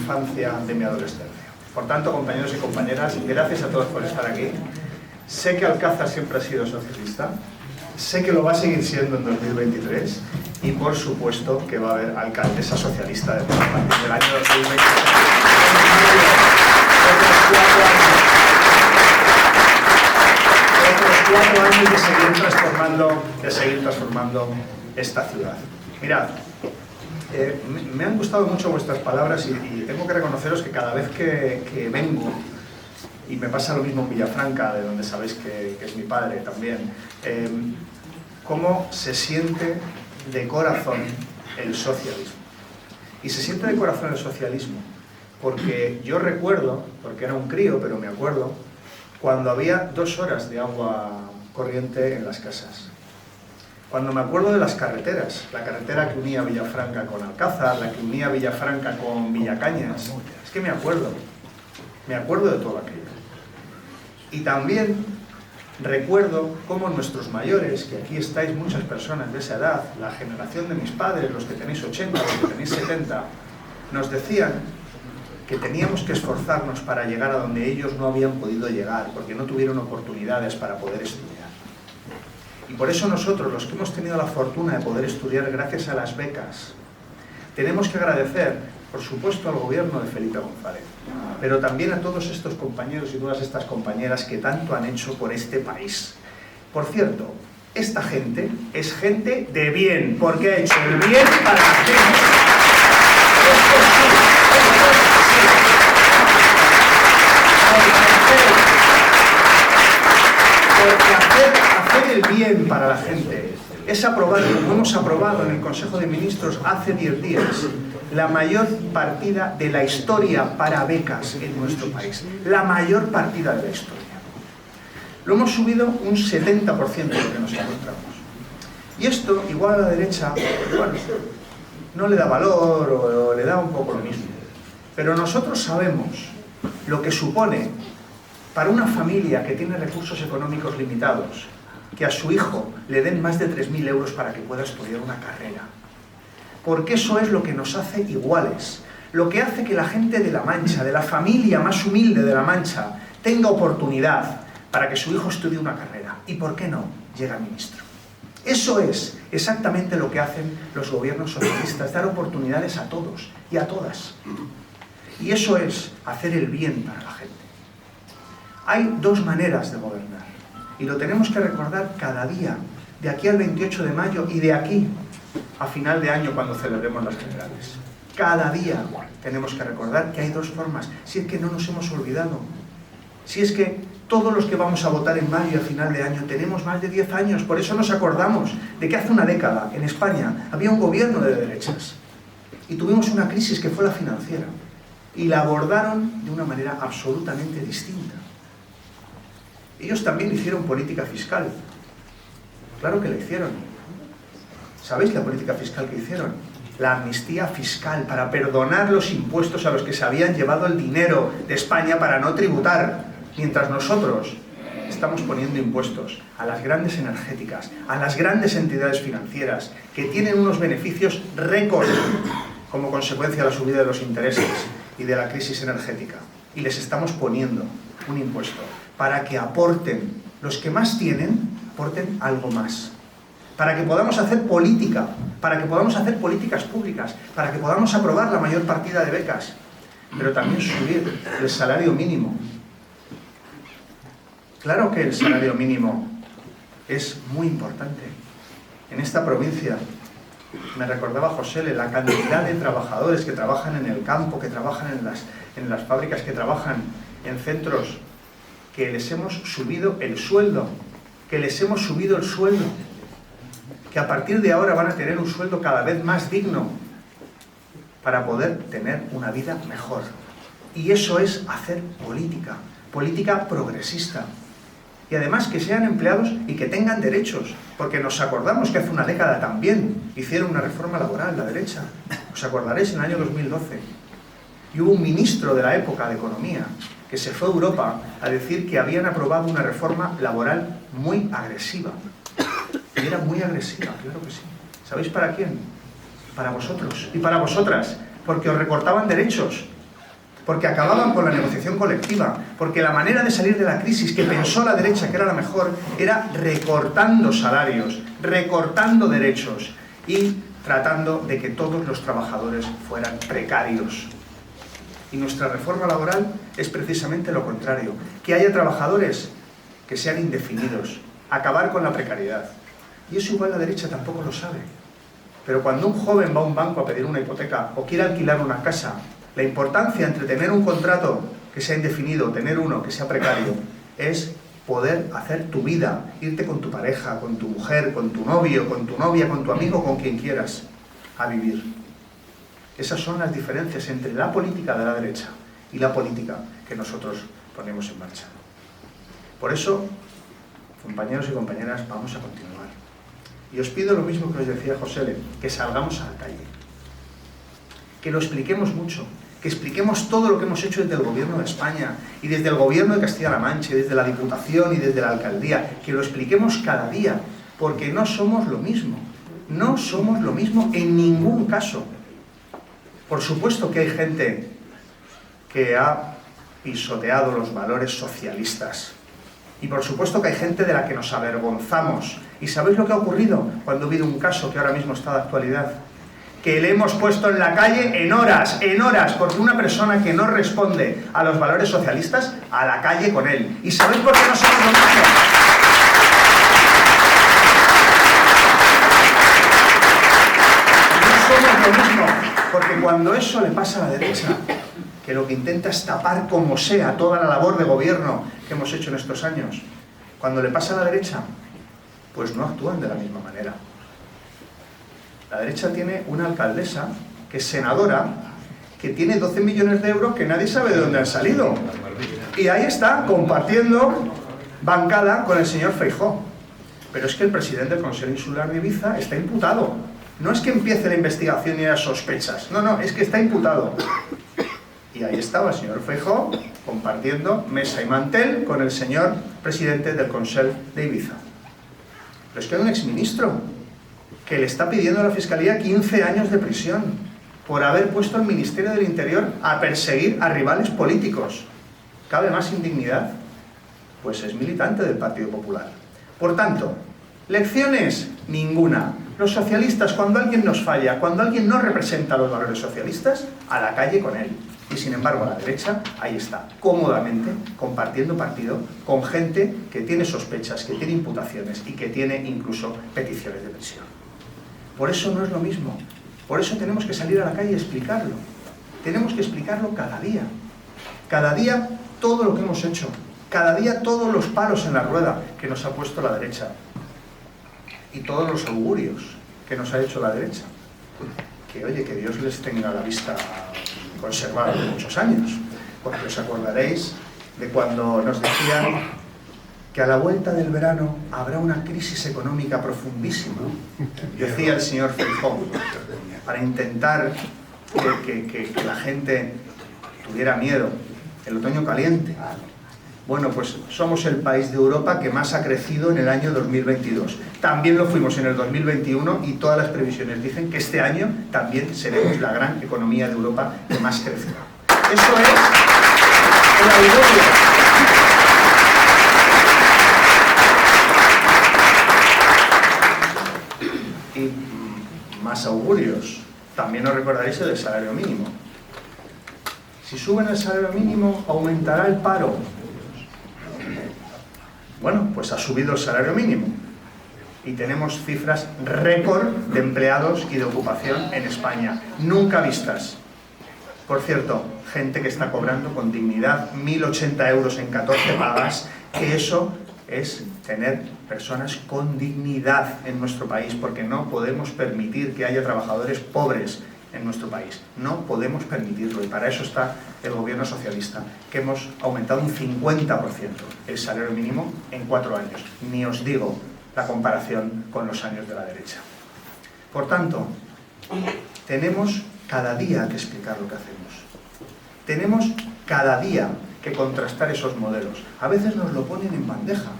infancia, de mi adolescencia. Por tanto, compañeros y compañeras, gracias a todos por estar aquí. Sé que Alcázar siempre ha sido socialista, sé que lo va a seguir siendo en 2023 y por supuesto que va a haber alcaldesa socialista de Palma a partir del año 2023. Otros 4 años de seguir transformando esta ciudad. Mirad, me han gustado mucho vuestras palabras y tengo que reconoceros que cada vez que vengo, y me pasa lo mismo en Villafranca, de donde sabéis que es mi padre también, cómo se siente de corazón el socialismo. Y se siente de corazón el socialismo porque yo recuerdo, porque era un crío, pero me acuerdo, cuando había 2 horas de agua corriente en las casas. Cuando me acuerdo de las carreteras, la carretera que unía Villafranca con Alcázar, la que unía Villafranca con Villacañas, es que me acuerdo de todo aquello. Y también recuerdo cómo nuestros mayores, que aquí estáis muchas personas de esa edad, la generación de mis padres, los que tenéis 80, los que tenéis 70, nos decían que teníamos que esforzarnos para llegar a donde ellos no habían podido llegar, porque no tuvieron oportunidades para poder estudiar. Y por eso nosotros, los que hemos tenido la fortuna de poder estudiar gracias a las becas, tenemos que agradecer, por supuesto, al gobierno de Felipe González, pero también a todos estos compañeros y todas estas compañeras que tanto han hecho por este país. Por cierto, esta gente es gente de bien, porque ha hecho el bien para la gente. Porque hacer el bien para la gente es aprobar, como hemos aprobado en el Consejo de Ministros hace 10 días, la mayor partida de la historia para becas en nuestro país. La mayor partida de la historia. Lo hemos subido un 70% de lo que nos encontramos. Y esto, igual a la derecha, bueno, no le da valor o le da un poco lo mismo. Pero nosotros sabemos lo que supone para una familia que tiene recursos económicos limitados, que a su hijo le den más de 3.000 euros para que pueda estudiar una carrera. Porque eso es lo que nos hace iguales, lo que hace que la gente de La Mancha, de la familia más humilde de La Mancha, tenga oportunidad para que su hijo estudie una carrera. ¿Y por qué no llega ministro? Eso es exactamente lo que hacen los gobiernos socialistas, dar oportunidades a todos y a todas. Y eso es hacer el bien para la gente. Hay 2 maneras de gobernar, y lo tenemos que recordar cada día, de aquí al 28 de mayo y de aquí a final de año cuando celebremos las generales. Cada día tenemos que recordar que hay 2 formas, si es que no nos hemos olvidado, si es que todos los que vamos a votar en mayo y a final de año tenemos más de 10 años, por eso nos acordamos de que hace una década en España había un gobierno de derechas y tuvimos una crisis que fue la financiera y la abordaron de una manera absolutamente distinta. Ellos también hicieron política fiscal, claro que la hicieron. ¿Sabéis la política fiscal que hicieron? La amnistía fiscal, para perdonar los impuestos a los que se habían llevado el dinero de España para no tributar, mientras nosotros estamos poniendo impuestos a las grandes energéticas, a las grandes entidades financieras, que tienen unos beneficios récord como consecuencia de la subida de los intereses y de la crisis energética. Y les estamos poniendo un impuesto para que aporten, los que más tienen, aporten algo más. Para que podamos hacer política, para que podamos hacer políticas públicas, para que podamos aprobar la mayor partida de becas, pero también subir el salario mínimo. Claro que el salario mínimo es muy importante. En esta provincia, me recordaba José, la cantidad de trabajadores que trabajan en el campo, que trabajan en las fábricas, que trabajan en centros, que les hemos subido el sueldo, que a partir de ahora van a tener un sueldo cada vez más digno para poder tener una vida mejor. Y eso es hacer política, política progresista. Y además que sean empleados y que tengan derechos, porque nos acordamos que hace una década también hicieron una reforma laboral, la derecha. Os acordaréis en el año 2012. Y hubo un ministro de la época de Economía que se fue a Europa a decir que habían aprobado una reforma laboral muy agresiva. Y era muy agresiva, claro que sí. ¿Sabéis para quién? Para vosotros y para vosotras, porque os recortaban derechos. porque acababan con la negociación colectiva, porque la manera de salir de la crisis que pensó la derecha que era la mejor era recortando salarios, recortando derechos y tratando de que todos los trabajadores fueran precarios. Y nuestra reforma laboral es precisamente lo contrario, que haya trabajadores que sean indefinidos, acabar con la precariedad. Y eso igual la derecha tampoco lo sabe. Pero cuando un joven va a un banco a pedir una hipoteca o quiere alquilar una casa, la importancia entre tener un contrato que sea indefinido o tener uno que sea precario es poder hacer tu vida, irte con tu pareja, con tu mujer, con tu novio, con tu novia, con tu amigo, con quien quieras, a vivir. Esas son las diferencias entre la política de la derecha y la política que nosotros ponemos en marcha. Por eso, compañeros y compañeras, vamos a continuar. Y os pido lo mismo que os decía José, que salgamos a la calle, que lo expliquemos mucho, que expliquemos todo lo que hemos hecho desde el Gobierno de España y desde el Gobierno de Castilla-La Mancha, y desde la Diputación y desde la Alcaldía, que lo expliquemos cada día, porque no somos lo mismo, no somos lo mismo en ningún caso. Por supuesto que hay gente que ha pisoteado los valores socialistas. Y por supuesto que hay gente de la que nos avergonzamos. ¿Y sabéis lo que ha ocurrido cuando ha habido un caso que ahora mismo está de actualidad? Que le hemos puesto en la calle en horas, porque una persona que no responde a los valores socialistas, a la calle con él. ¿Y sabéis por qué no somos lo mismo? No somos lo mismo, porque cuando eso le pasa a la derecha, que lo que intenta es tapar como sea toda la labor de gobierno que hemos hecho en estos años, cuando le pasa a la derecha, pues no actúan de la misma manera. La derecha tiene una alcaldesa que es senadora, que tiene 12 millones de euros que nadie sabe de dónde han salido. Y ahí está, compartiendo bancada con el señor Feijóo. Pero es que el presidente del Consejo Insular de Ibiza está imputado. No es que empiece la investigación y las sospechas, no, es que está imputado. Y ahí estaba el señor Feijóo compartiendo mesa y mantel con el señor presidente del Consejo de Ibiza. Pero es que hay un exministro que le está pidiendo a la Fiscalía 15 años de prisión por haber puesto al Ministerio del Interior a perseguir a rivales políticos. ¿Cabe más indignidad? Pues es militante del Partido Popular. Por tanto, lecciones ninguna. Los socialistas, cuando alguien nos falla, cuando alguien no representa los valores socialistas, a la calle con él. Y sin embargo, la derecha, ahí está, cómodamente, compartiendo partido con gente que tiene sospechas, que tiene imputaciones y que tiene incluso peticiones de prisión. Por eso no es lo mismo. Por eso tenemos que salir a la calle y explicarlo. Tenemos que explicarlo cada día. Cada día todo lo que hemos hecho. Cada día todos los palos en la rueda que nos ha puesto la derecha. Y todos los augurios que nos ha hecho la derecha. Que oye, que Dios les tenga la vista conservada de muchos años. Porque os acordaréis de cuando nos decían que a la vuelta del verano habrá una crisis económica profundísima. Decía el señor Feijóo, para intentar que la gente tuviera miedo. El otoño caliente. Bueno, pues somos el país de Europa que más ha crecido en el año 2022. También lo fuimos en el 2021 y todas las previsiones dicen que este año también seremos la gran economía de Europa que más crecerá. Eso es el augurio. Y más augurios. También os recordaréis el del salario mínimo. Si suben el salario mínimo, aumentará el paro. Bueno, pues ha subido el salario mínimo y tenemos cifras récord de empleados y de ocupación en España, nunca vistas. Por cierto, gente que está cobrando con dignidad 1.080 euros en 14 pagas, que eso es tener personas con dignidad en nuestro país, porque no podemos permitir que haya trabajadores pobres en nuestro país. No podemos permitirlo y para eso está el gobierno socialista, que hemos aumentado un 50% el salario mínimo en 4 años. Ni os digo la comparación con los años de la derecha. Por tanto, tenemos cada día que explicar lo que hacemos. Tenemos cada día que contrastar esos modelos. A veces nos lo ponen en bandeja.